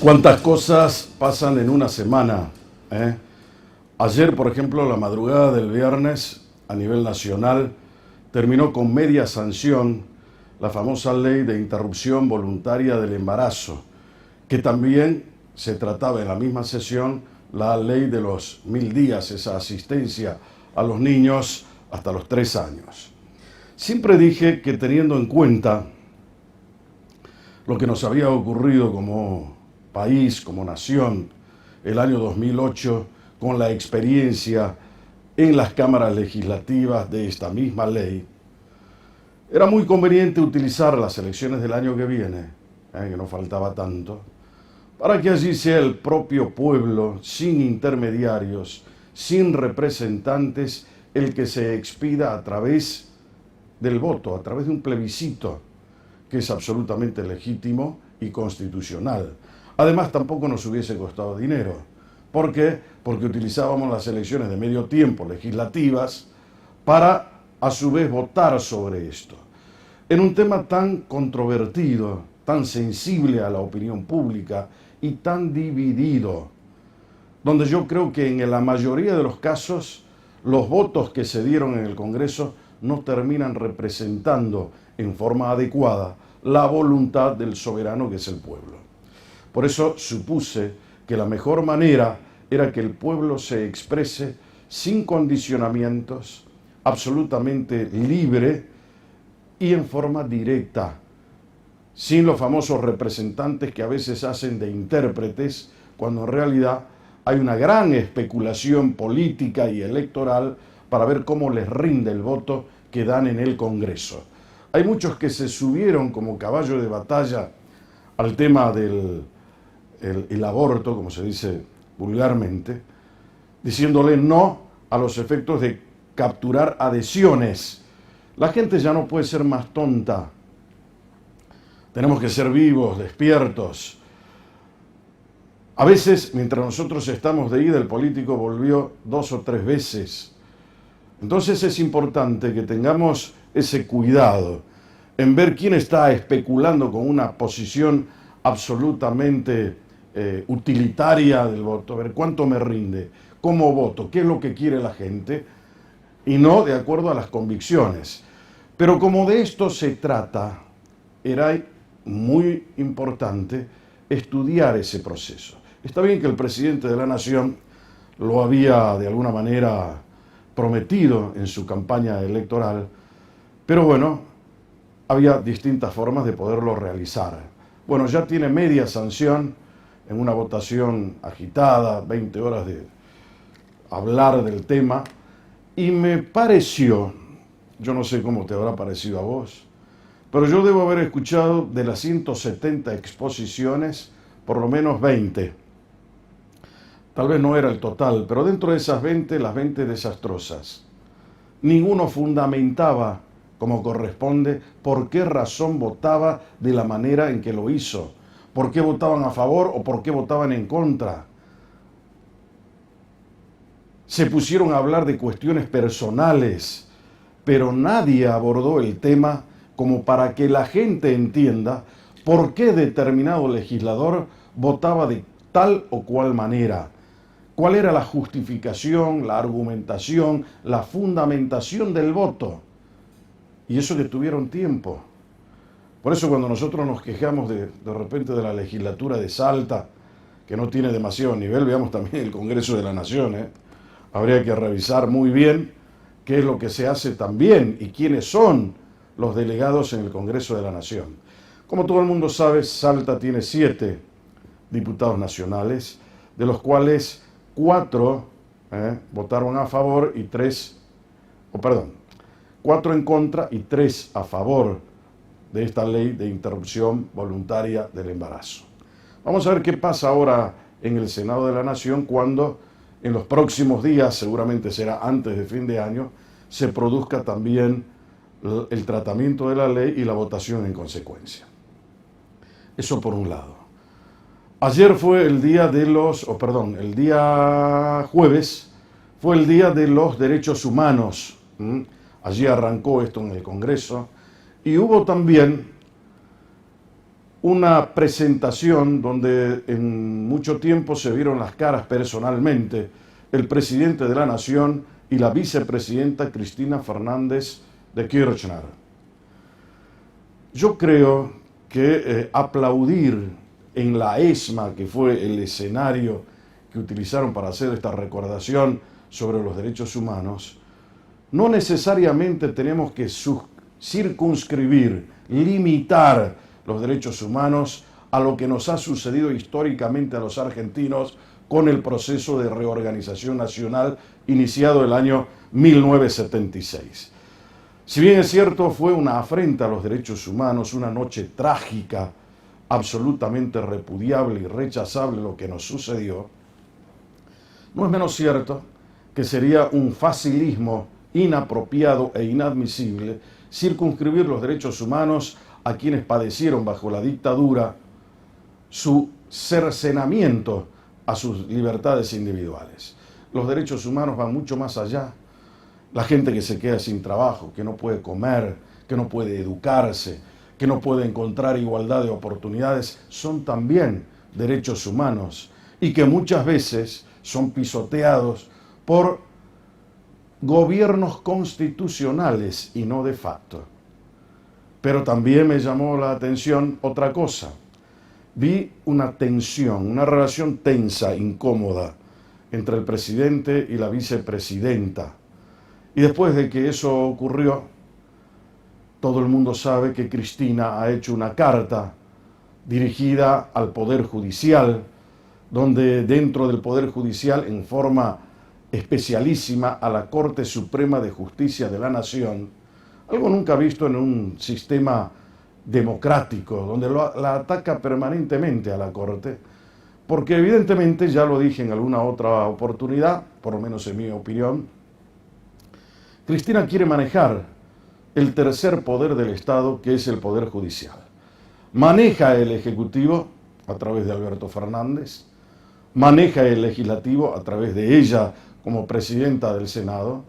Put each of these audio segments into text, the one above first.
¿Cuántas cosas pasan en una semana? ¿Eh? Ayer, por ejemplo, la madrugada del viernes, a nivel nacional, terminó con media sanción la famosa ley de interrupción voluntaria del embarazo, que también se trataba en la misma sesión la ley de los 1000 días, esa asistencia a los niños hasta los 3 años. Siempre dije que teniendo en cuenta lo que nos había ocurrido como país, como nación, el año 2008, con la experiencia en las cámaras legislativas de esta misma ley, era muy conveniente utilizar las elecciones del año que viene, que no faltaba tanto, para que allí sea el propio pueblo, sin intermediarios, sin representantes, el que se expida a través del voto, a través de un plebiscito, que es absolutamente legítimo y constitucional. Además, tampoco nos hubiese costado dinero. ¿Por qué? Porque utilizábamos las elecciones de medio tiempo legislativas para, a su vez, votar sobre esto. En un tema tan controvertido, tan sensible a la opinión pública y tan dividido, donde yo creo que en la mayoría de los casos los votos que se dieron en el Congreso no terminan representando en forma adecuada la voluntad del soberano que es el pueblo. Por eso supuse que la mejor manera era que el pueblo se exprese sin condicionamientos, absolutamente libre y en forma directa, sin los famosos representantes que a veces hacen de intérpretes, cuando en realidad hay una gran especulación política y electoral para ver cómo les rinde el voto que dan en el Congreso. Hay muchos que se subieron como caballo de batalla al tema del el aborto, como se dice vulgarmente, diciéndole no a los efectos de capturar adhesiones. La gente ya no puede ser más tonta. Tenemos que ser vivos, despiertos. A veces, mientras nosotros estamos de ida, el político volvió 2 o 3 veces. Entonces es importante que tengamos ese cuidado en ver quién está especulando con una posición absolutamente utilitaria del voto, a ver cuánto me rinde, cómo voto, qué es lo que quiere la gente, y no de acuerdo a las convicciones. Pero como de esto se trata, era muy importante estudiar ese proceso. Está bien que el presidente de la Nación lo había de alguna manera prometido en su campaña electoral, pero bueno, había distintas formas de poderlo realizar. Bueno, ya tiene media sanción en una votación agitada, 20 horas de hablar del tema, y me pareció, yo no sé cómo te habrá parecido a vos, pero yo debo haber escuchado de las 170 exposiciones, por lo menos 20. Tal vez no era el total, pero dentro de esas 20, las 20 desastrosas. Ninguno fundamentaba, como corresponde, por qué razón votaba de la manera en que lo hizo, por qué votaban a favor o por qué votaban en contra. Se pusieron a hablar de cuestiones personales, pero nadie abordó el tema como para que la gente entienda por qué determinado legislador votaba de tal o cual manera. ¿Cuál era la justificación, la argumentación, la fundamentación del voto? Y eso que tuvieron tiempo. Por eso cuando nosotros nos quejamos de repente de la legislatura de Salta, que no tiene demasiado nivel, veamos también el Congreso de la Nación. Habría que revisar muy bien qué es lo que se hace también y quiénes son los delegados en el Congreso de la Nación. Como todo el mundo sabe, Salta tiene 7 diputados nacionales, de los cuales 4 votaron a favor y 4 en contra y 3 a favor de esta ley de interrupción voluntaria del embarazo. Vamos a ver qué pasa ahora en el Senado de la Nación cuando en los próximos días, seguramente será antes de fin de año, se produzca también el tratamiento de la ley y la votación en consecuencia. Eso por un lado. Ayer fue el día el día jueves fue el día de los derechos humanos. Allí arrancó esto en el Congreso y hubo también una presentación donde en mucho tiempo se vieron las caras personalmente el presidente de la Nación y la vicepresidenta Cristina Fernández de Kirchner. Yo creo que aplaudir en la ESMA, que fue el escenario que utilizaron para hacer esta recordación sobre los derechos humanos, no necesariamente tenemos que circunscribir, limitar los derechos humanos a lo que nos ha sucedido históricamente a los argentinos con el proceso de reorganización nacional iniciado el año 1976. Si bien es cierto, fue una afrenta a los derechos humanos, una noche trágica, absolutamente repudiable y rechazable lo que nos sucedió, no es menos cierto que sería un facilismo inapropiado e inadmisible circunscribir los derechos humanos a quienes padecieron bajo la dictadura su cercenamiento a sus libertades individuales. Los derechos humanos van mucho más allá. La gente que se queda sin trabajo, que no puede comer, que no puede educarse, que no puede encontrar igualdad de oportunidades, son también derechos humanos y que muchas veces son pisoteados por gobiernos constitucionales y no de facto. Pero también me llamó la atención otra cosa. Vi una tensión, una relación tensa, incómoda, entre el presidente y la vicepresidenta. Y después de que eso ocurrió, todo el mundo sabe que Cristina ha hecho una carta dirigida al Poder Judicial, donde dentro del Poder Judicial, en forma especialísima, a la Corte Suprema de Justicia de la Nación, algo nunca visto en un sistema democrático, donde la ataca permanentemente a la Corte, porque evidentemente, ya lo dije en alguna otra oportunidad, por lo menos en mi opinión, Cristina quiere manejar el tercer poder del Estado, que es el Poder Judicial. Maneja el Ejecutivo a través de Alberto Fernández, maneja el Legislativo a través de ella como presidenta del Senado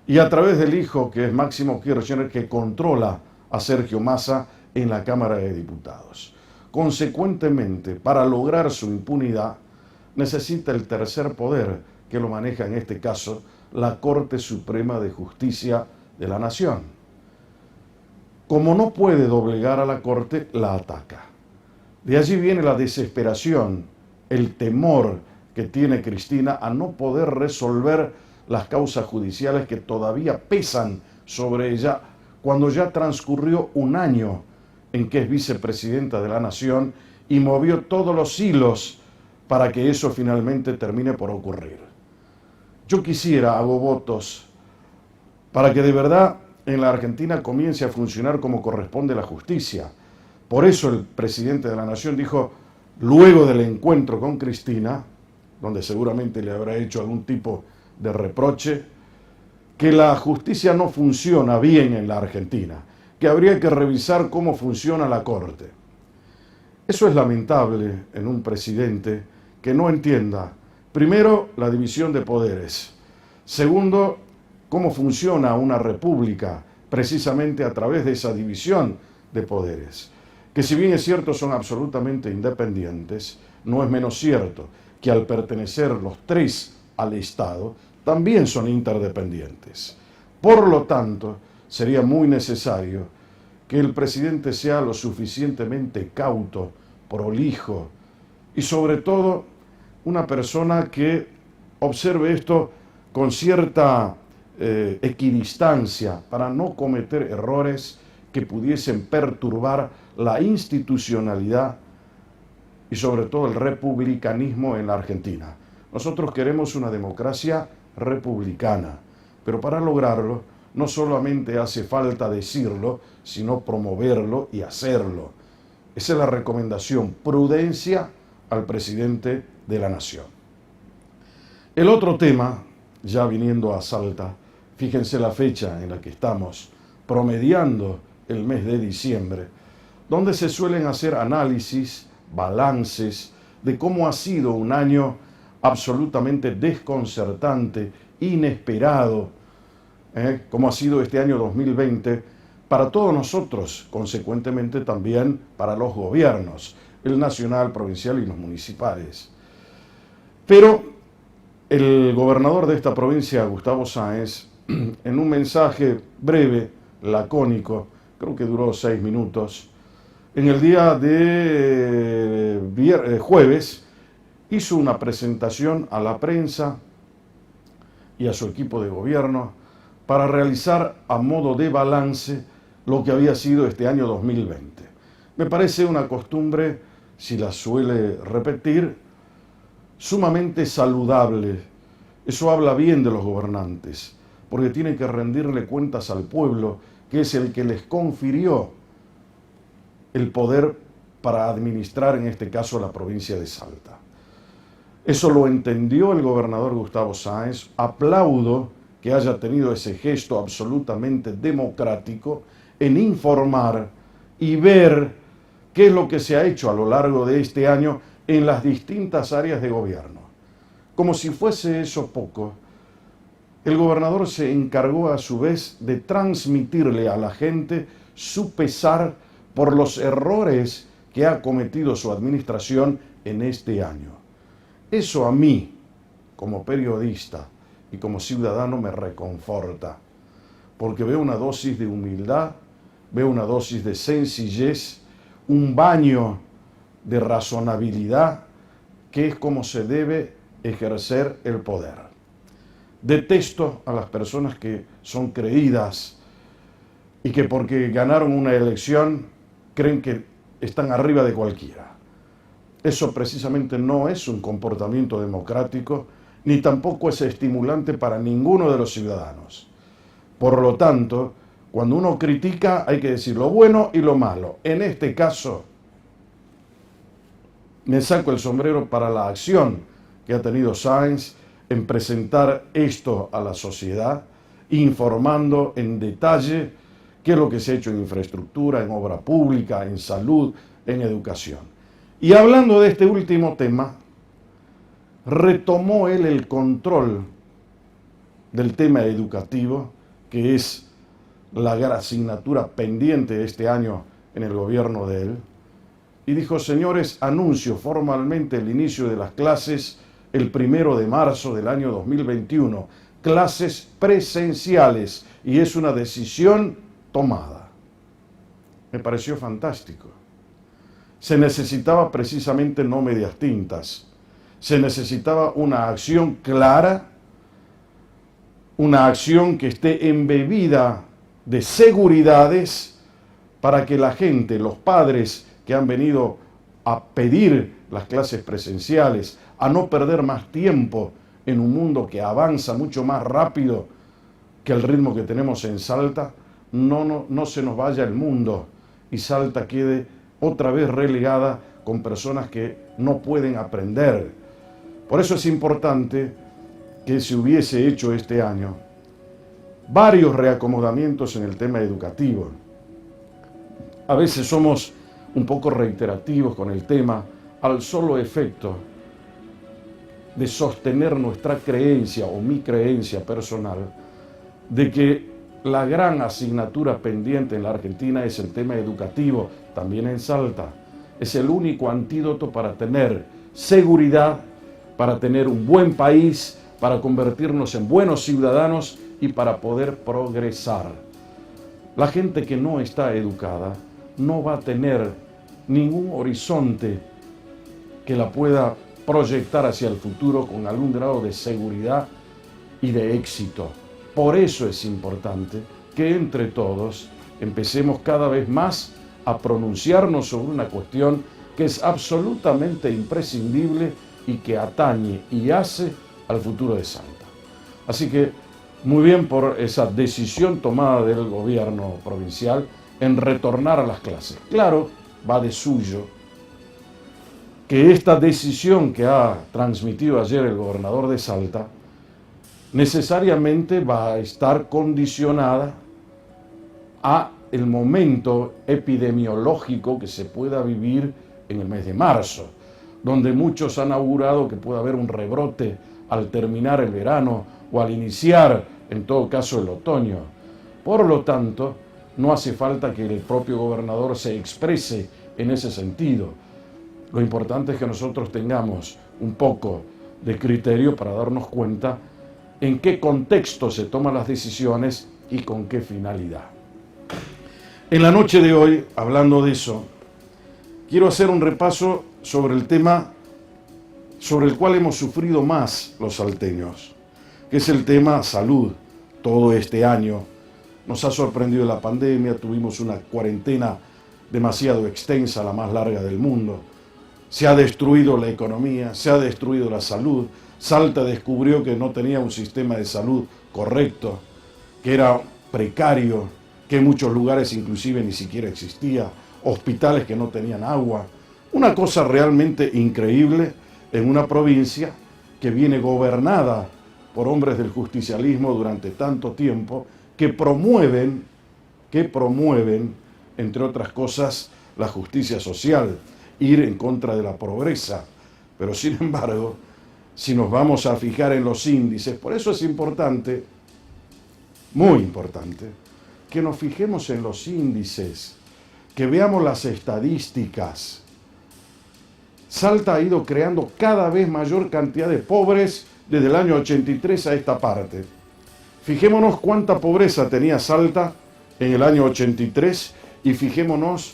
y a través del hijo, que es Máximo Kirchner, que controla a Sergio Massa en la Cámara de Diputados. Consecuentemente, para lograr su impunidad, necesita el tercer poder, que lo maneja en este caso la Corte Suprema de Justicia de la Nación. Como no puede doblegar a la Corte, la ataca. De allí viene la desesperación, el temor que tiene Cristina a no poder resolver las causas judiciales que todavía pesan sobre ella cuando ya transcurrió un año en que es vicepresidenta de la Nación y movió todos los hilos para que eso finalmente termine por ocurrir. Yo quisiera, hago votos, para que de verdad en la Argentina comience a funcionar como corresponde la justicia. Por eso el presidente de la Nación dijo, luego del encuentro con Cristina, donde seguramente le habrá hecho algún tipo de reproche, que la justicia no funciona bien en la Argentina, que habría que revisar cómo funciona la Corte. Eso es lamentable en un presidente que no entienda, primero, la división de poderes, segundo, cómo funciona una república precisamente a través de esa división de poderes, que si bien es cierto son absolutamente independientes, no es menos cierto que al pertenecer los tres al Estado, también son interdependientes. Por lo tanto, sería muy necesario que el presidente sea lo suficientemente cauto, prolijo y sobre todo una persona que observe esto con cierta equidistancia para no cometer errores que pudiesen perturbar la institucionalidad y sobre todo el republicanismo en la Argentina. Nosotros queremos una democracia republicana, pero para lograrlo no solamente hace falta decirlo, sino promoverlo y hacerlo. Esa es la recomendación, prudencia al presidente de la Nación. El otro tema, ya viniendo a Salta, fíjense la fecha en la que estamos, promediando el mes de diciembre, donde se suelen hacer análisis, balances de cómo ha sido un año absolutamente desconcertante, inesperado, como ha sido este año 2020, para todos nosotros, consecuentemente también para los gobiernos, el nacional, provincial y los municipales. Pero el gobernador de esta provincia, Gustavo Sáenz, en un mensaje breve, lacónico, creo que duró 6 minutos, en el día de jueves, hizo una presentación a la prensa y a su equipo de gobierno para realizar a modo de balance lo que había sido este año 2020. Me parece una costumbre, si la suele repetir, sumamente saludable. Eso habla bien de los gobernantes, porque tienen que rendirle cuentas al pueblo, que es el que les confirió el poder para administrar, en este caso, la provincia de Salta. Eso lo entendió el gobernador Gustavo Sáenz. Aplaudo que haya tenido ese gesto absolutamente democrático en informar y ver qué es lo que se ha hecho a lo largo de este año en las distintas áreas de gobierno. Como si fuese eso poco, el gobernador se encargó a su vez de transmitirle a la gente su pesar por los errores que ha cometido su administración en este año. Eso a mí, como periodista y como ciudadano, me reconforta, porque veo una dosis de humildad, veo una dosis de sencillez, un baño de razonabilidad, que es como se debe ejercer el poder. Detesto a las personas que son creídas y que porque ganaron una elección creen que están arriba de cualquiera. Eso precisamente no es un comportamiento democrático, ni tampoco es estimulante para ninguno de los ciudadanos. Por lo tanto, cuando uno critica hay que decir lo bueno y lo malo. En este caso, me saco el sombrero para la acción que ha tenido Sáenz en presentar esto a la sociedad, informando en detalle qué es lo que se ha hecho en infraestructura, en obra pública, en salud, en educación. Y hablando de este último tema, retomó él el control del tema educativo, que es la gran asignatura pendiente de este año en el gobierno de él, y dijo: señores, anuncio formalmente el inicio de las clases el 1 de marzo del año 2021, clases presenciales, y es una decisión tomada. Me pareció fantástico. Se necesitaba precisamente no medias tintas, se necesitaba una acción clara, una acción que esté embebida de seguridades para que la gente, los padres que han venido a pedir las clases presenciales, a no perder más tiempo en un mundo que avanza mucho más rápido que el ritmo que tenemos en Salta, no se nos vaya el mundo y Salta quede otra vez relegada con personas que no pueden aprender. Por eso es importante que se hubiese hecho este año varios reacomodamientos en el tema educativo. A veces somos un poco reiterativos con el tema, al solo efecto de sostener nuestra creencia o mi creencia personal de que la gran asignatura pendiente en la Argentina es el tema educativo, también en Salta. Es el único antídoto para tener seguridad, para tener un buen país, para convertirnos en buenos ciudadanos y para poder progresar. La gente que no está educada no va a tener ningún horizonte que la pueda proyectar hacia el futuro con algún grado de seguridad y de éxito. Por eso es importante que entre todos empecemos cada vez más a pronunciarnos sobre una cuestión que es absolutamente imprescindible y que atañe y hace al futuro de Salta. Así que muy bien por esa decisión tomada del gobierno provincial en retornar a las clases. Claro, va de suyo que esta decisión que ha transmitido ayer el gobernador de Salta necesariamente va a estar condicionada a el momento epidemiológico que se pueda vivir en el mes de marzo, donde muchos han augurado que pueda haber un rebrote al terminar el verano o al iniciar, en todo caso, el otoño. Por lo tanto, no hace falta que el propio gobernador se exprese en ese sentido. Lo importante es que nosotros tengamos un poco de criterio para darnos cuenta en qué contexto se toman las decisiones y con qué finalidad. En la noche de hoy, hablando de eso, quiero hacer un repaso sobre el tema sobre el cual hemos sufrido más los salteños, que es el tema salud. Todo este año nos ha sorprendido la pandemia, tuvimos una cuarentena demasiado extensa, la más larga del mundo. Se ha destruido la economía, se ha destruido la salud. Salta descubrió que no tenía un sistema de salud correcto, que era precario, que en muchos lugares inclusive ni siquiera existía, hospitales que no tenían agua. Una cosa realmente increíble en una provincia que viene gobernada por hombres del justicialismo durante tanto tiempo, que promueven, entre otras cosas, la justicia social, ir en contra de la pobreza. Pero sin embargo, si nos vamos a fijar en los índices, por eso es importante, muy importante, que nos fijemos en los índices, que veamos las estadísticas. Salta ha ido creando cada vez mayor cantidad de pobres desde el año 83 a esta parte. Fijémonos cuánta pobreza tenía Salta en el año 83 y fijémonos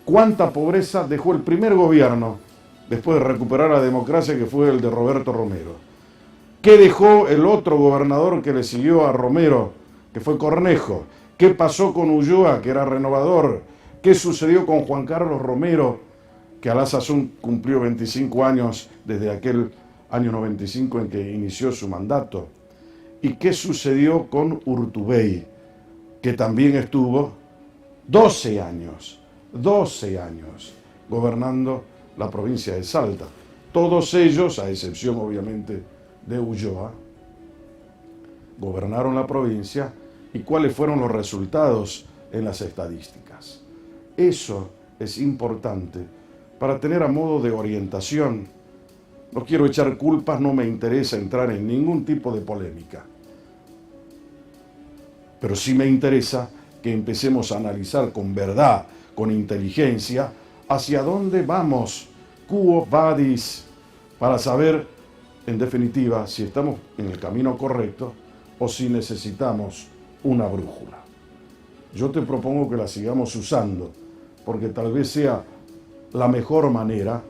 cuánta pobreza dejó el primer gobierno después de recuperar la democracia, que fue el de Roberto Romero. ¿Qué dejó el otro gobernador que le siguió a Romero, que fue Cornejo? ¿Qué pasó con Ulloa, que era renovador? ¿Qué sucedió con Juan Carlos Romero, que a la sazón cumplió 25 años desde aquel año 95 en que inició su mandato? ¿Y qué sucedió con Urtubey, que también estuvo 12 años gobernando la provincia de Salta? Todos ellos, a excepción obviamente de Ulloa, gobernaron la provincia. ¿Y cuáles fueron los resultados en las estadísticas? Eso es importante para tener a modo de orientación. No quiero echar culpas, no me interesa entrar en ningún tipo de polémica. Pero sí me interesa que empecemos a analizar con verdad, con inteligencia, hacia dónde vamos, quo vadis, para saber, en definitiva, si estamos en el camino correcto o si necesitamos una brújula. Yo te propongo que la sigamos usando, porque tal vez sea la mejor manera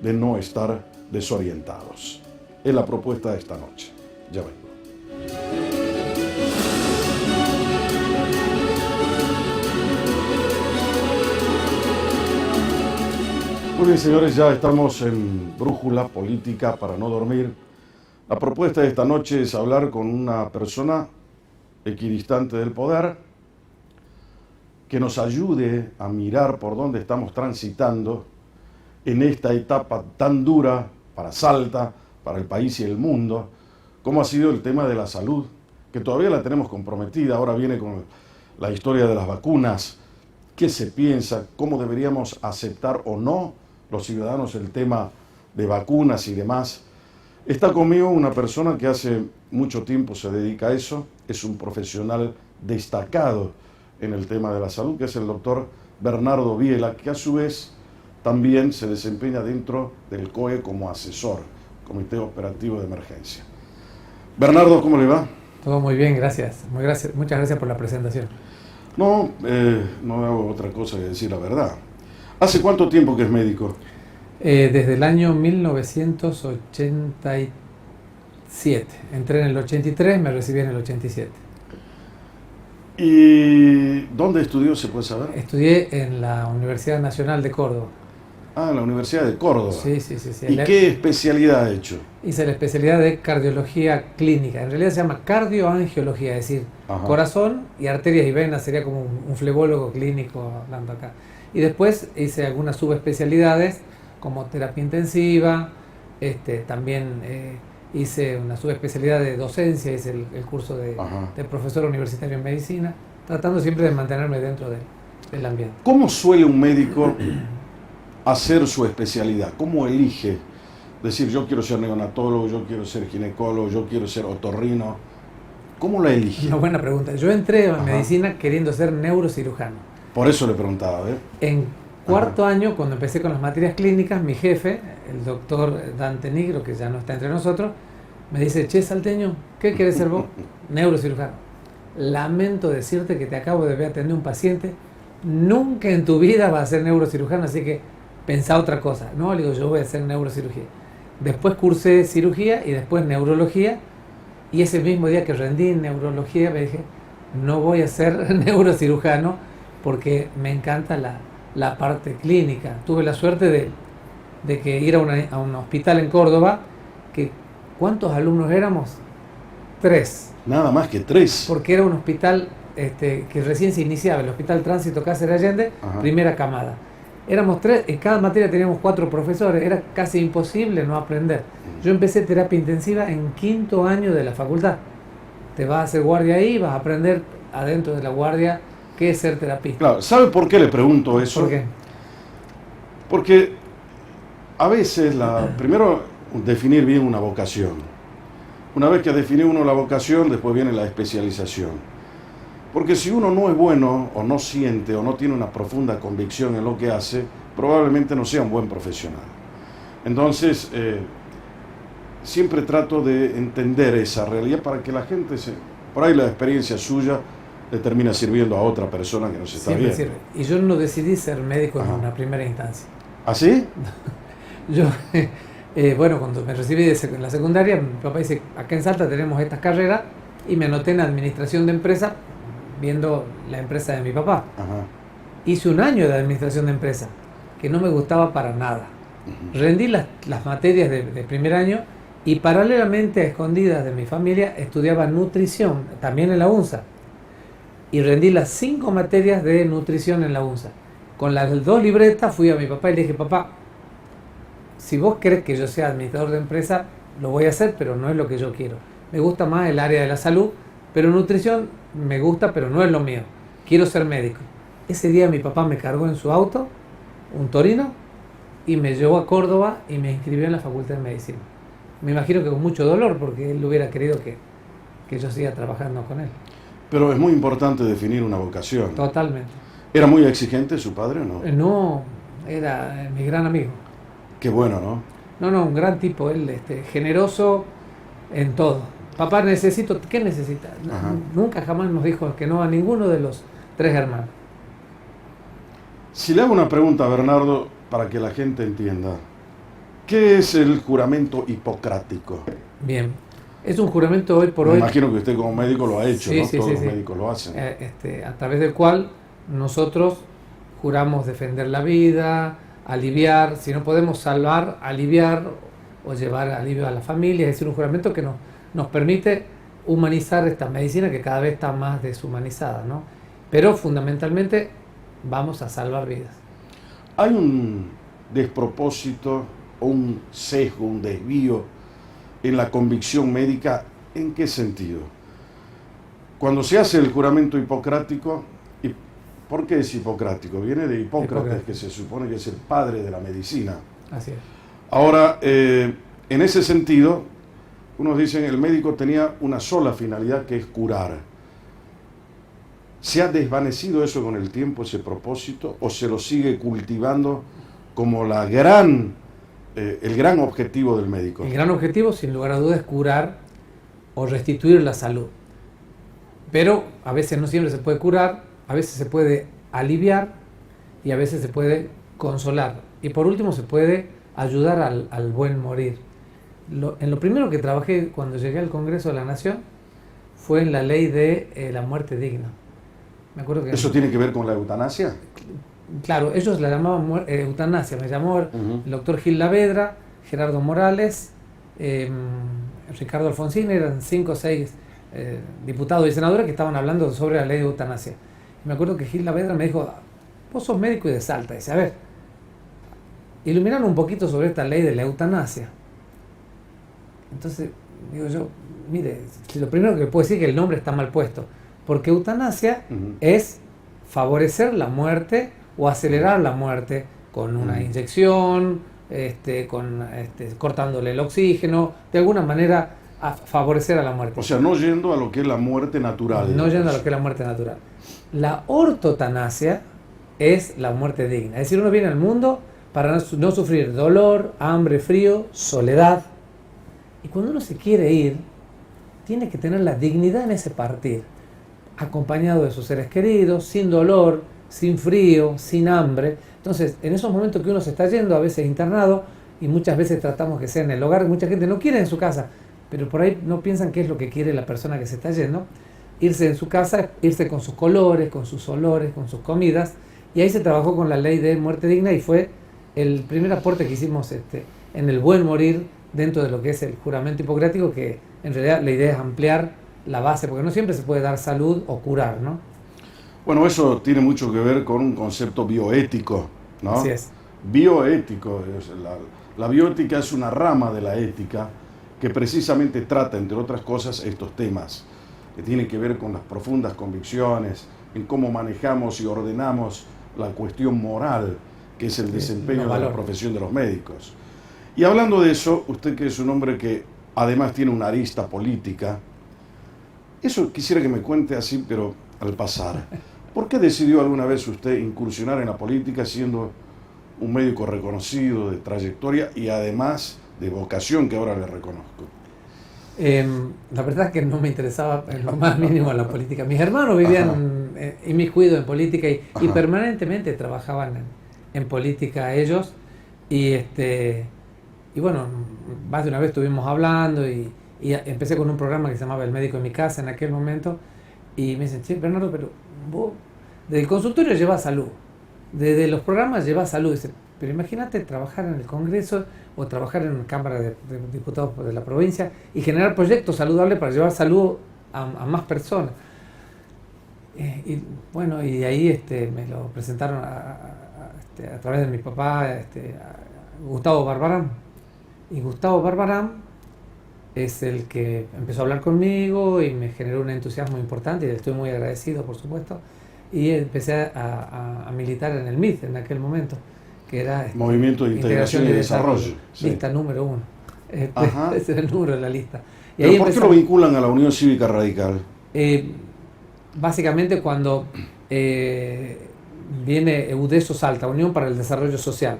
de no estar desorientados. Es la propuesta de esta noche. Ya vengo. Muy bien, señores, ya estamos en Brújula Política para no dormir. La propuesta de esta noche es hablar con una persona equidistante del poder, que nos ayude a mirar por dónde estamos transitando en esta etapa tan dura para Salta, para el país y el mundo, como ha sido el tema de la salud, que todavía la tenemos comprometida. Ahora viene con la historia de las vacunas. ¿Qué se piensa? ¿Cómo deberíamos aceptar o no los ciudadanos el tema de vacunas y demás? Está conmigo una persona que hace mucho tiempo se dedica a eso, es un profesional destacado en el tema de la salud, que es el doctor Bernardo Biela, que a su vez también se desempeña dentro del COE como asesor, Comité Operativo de Emergencia. Bernardo, ¿cómo le va? Todo muy bien, gracias. Muchas gracias por la presentación. No hago otra cosa que decir la verdad. ¿Hace cuánto tiempo que es médico? Desde el año 1987. Entré en el 83, me recibí en el 87. ¿Y dónde estudió, se puede saber? Estudié en la Universidad Nacional de Córdoba. Ah, en la Universidad de Córdoba. Sí. ¿Y qué especialidad ha hecho? Hice la especialidad de cardiología clínica. En realidad se llama cardioangiología, es decir, Ajá. Corazón y arterias y venas, sería como un flebólogo clínico hablando acá. Y después hice algunas subespecialidades como terapia intensiva, también hice una subespecialidad de docencia, hice el curso de profesor universitario en medicina, tratando siempre de mantenerme dentro del ambiente. ¿Cómo suele un médico hacer su especialidad? ¿Cómo elige? Decir, yo quiero ser neonatólogo, yo quiero ser ginecólogo, yo quiero ser otorrino. ¿Cómo la elige? Una buena pregunta. Yo entré en Ajá. medicina queriendo ser neurocirujano. Por eso le preguntaba, ¿eh? En cuarto año, cuando empecé con las materias clínicas, mi jefe, el doctor Dante Nigro, que ya no está entre nosotros, me dice: che, salteño, ¿qué querés ser vos? Neurocirujano. Lamento decirte que te acabo de ver atender un paciente, nunca en tu vida vas a ser neurocirujano, así que pensá otra cosa. No, le digo, yo voy a hacer neurocirugía. Después cursé cirugía y después neurología, y ese mismo día que rendí en neurología me dije, no voy a ser neurocirujano porque me encanta la parte clínica. Tuve la suerte de que ir a un hospital en Córdoba, que ¿cuántos alumnos éramos? 3. Nada más que 3. Porque era un hospital que recién se iniciaba, el Hospital Tránsito Cáceres Allende, Ajá. primera camada. Éramos 3, en cada materia teníamos 4 profesores, era casi imposible no aprender. Yo empecé terapia intensiva en quinto año de la facultad. Te vas a hacer guardia ahí, vas a aprender adentro de la guardia qué es ser terapista. Claro, ¿sabe por qué le pregunto eso? ¿Por qué? Porque a veces, primero, definir bien una vocación. Una vez que ha definido uno la vocación, después viene la especialización. Porque si uno no es bueno, o no siente, o no tiene una profunda convicción en lo que hace, probablemente no sea un buen profesional. Entonces, siempre trato de entender esa realidad para que la gente, por ahí la experiencia suya, le termina sirviendo a otra persona que no se está Siempre viendo. sirve. Y yo no decidí ser médico en Ajá. una primera instancia. ¿Ah, sí? Yo, bueno, cuando me recibí en la secundaria, mi papá dice, acá en Salta tenemos estas carreras, y me anoté en administración de empresa, viendo la empresa de mi papá. Ajá. Hice un año de administración de empresa, que no me gustaba para nada. Rendí las materias de primer año, y paralelamente a escondidas de mi familia estudiaba nutrición, también en la UNSA. Y rendí las 5 materias de nutrición en la UNSA. Con las 2 libretas fui a mi papá y le dije, papá, si vos querés que yo sea administrador de empresa, lo voy a hacer, pero no es lo que yo quiero. Me gusta más el área de la salud, pero nutrición me gusta, pero no es lo mío. Quiero ser médico. Ese día mi papá me cargó en su auto, un Torino, y me llevó a Córdoba y me inscribió en la Facultad de Medicina. Me imagino que con mucho dolor, porque él hubiera querido que yo siga trabajando con él. Pero es muy importante definir una vocación. Totalmente. ¿Era muy exigente su padre o no? No, era mi gran amigo. Qué bueno, ¿no? No, un gran tipo, él generoso en todo. Papá, necesito, ¿qué necesita? Ajá. Nunca jamás nos dijo que no a ninguno de los 3 hermanos. Si le hago una pregunta, Bernardo, para que la gente entienda, ¿qué es el juramento hipocrático? Bien, es un juramento hoy por Me hoy. imagino que usted como médico lo ha hecho, Sí, ¿no? sí, Todos sí, los sí. médicos lo hacen. A través del cual nosotros juramos defender la vida, aliviar, si no podemos salvar, aliviar o llevar alivio a la familia. Es decir, un juramento que nos permite humanizar esta medicina que cada vez está más deshumanizada, ¿no? Pero fundamentalmente vamos a salvar vidas. ¿Hay un despropósito o un sesgo, un desvío en la convicción médica? ¿En qué sentido? Cuando se hace el juramento hipocrático, ¿por qué es hipocrático? Viene de Hipócrates, que se supone que es el padre de la medicina. Así es. Ahora, en ese sentido, unos dicen el médico tenía una sola finalidad, que es curar. ¿Se ha desvanecido eso con el tiempo, ese propósito, o se lo sigue cultivando como el gran objetivo del médico? El gran objetivo, sin lugar a dudas, es curar o restituir la salud. Pero a veces no siempre se puede curar, a veces se puede aliviar y a veces se puede consolar. Y por último se puede ayudar al buen morir. En lo primero que trabajé cuando llegué al Congreso de la Nación fue en la ley de la muerte digna. Me acuerdo que ¿Eso tiene que ver con la eutanasia? claro, ellos la llamaban eutanasia. Me llamó el doctor Gil Lavedra, Gerardo Morales, Ricardo Alfonsín, eran 5 o 6 diputados y senadores que estaban hablando sobre la ley de eutanasia. Y me acuerdo que Gil Lavedra me dijo, vos sos médico y de Salta. Dice, a ver, iluminaron un poquito sobre esta ley de la eutanasia. Entonces, digo yo, mire, lo primero que puedo decir es que el nombre está mal puesto, porque eutanasia es favorecer la muerte o acelerar la muerte con una inyección, cortándole el oxígeno, de alguna manera a favorecer a la muerte. O sea, no yendo a lo que es la muerte natural. No yendo a lo que es la muerte natural. La ortotanasia es la muerte digna. Es decir, uno viene al mundo para no sufrir dolor, hambre, frío, soledad. Y cuando uno se quiere ir, tiene que tener la dignidad en ese partir, acompañado de sus seres queridos, sin dolor, sin frío, sin hambre. Entonces, en esos momentos que uno se está yendo, a veces internado, y muchas veces tratamos que sea en el hogar, mucha gente no quiere en su casa, pero por ahí no piensan qué es lo que quiere la persona que se está yendo. Irse en su casa, irse con sus colores, con sus olores, con sus comidas, y ahí se trabajó con la ley de muerte digna y fue el primer aporte que hicimos en el buen morir dentro de lo que es el juramento hipocrático, que en realidad la idea es ampliar la base, porque no siempre se puede dar salud o curar, ¿no? Bueno, eso tiene mucho que ver con un concepto bioético, ¿no? Así es. Bioético, la bioética es una rama de la ética que precisamente trata, entre otras cosas, estos temas que tienen que ver con las profundas convicciones, en cómo manejamos y ordenamos la cuestión moral, que es el desempeño de la profesión de los médicos. Y hablando de eso, usted que es un hombre que además tiene una arista política, eso quisiera que me cuente así, pero al pasar. ¿Por qué decidió alguna vez usted incursionar en la política siendo un médico reconocido, de trayectoria y además de vocación que ahora le reconozco? La verdad es que no me interesaba en lo más mínimo la política. Mis hermanos vivían inmiscuidos en política y permanentemente trabajaban en política ellos. Y bueno, más de una vez estuvimos hablando y empecé con un programa que se llamaba El Médico en mi Casa en aquel momento. Y me dicen, che, Bernardo, pero vos del consultorio llevas salud, desde los programas llevas salud. Dice, pero imagínate trabajar en el Congreso o trabajar en la Cámara de Diputados de la provincia y generar proyectos saludables para llevar salud a más personas. Y bueno, y ahí me lo presentaron a través de mi papá, a Gustavo Barbarán. Y Gustavo Barbarán es el que empezó a hablar conmigo y me generó un entusiasmo importante y le estoy muy agradecido, por supuesto. Y empecé a militar en el MID en aquel momento, que era Movimiento de Integración y Desarrollo. Lista número 1. Ese era el número de la lista. Y ¿Pero por qué lo vinculan a la Unión Cívica Radical? Básicamente cuando viene UDESO Salta, Unión para el Desarrollo Social,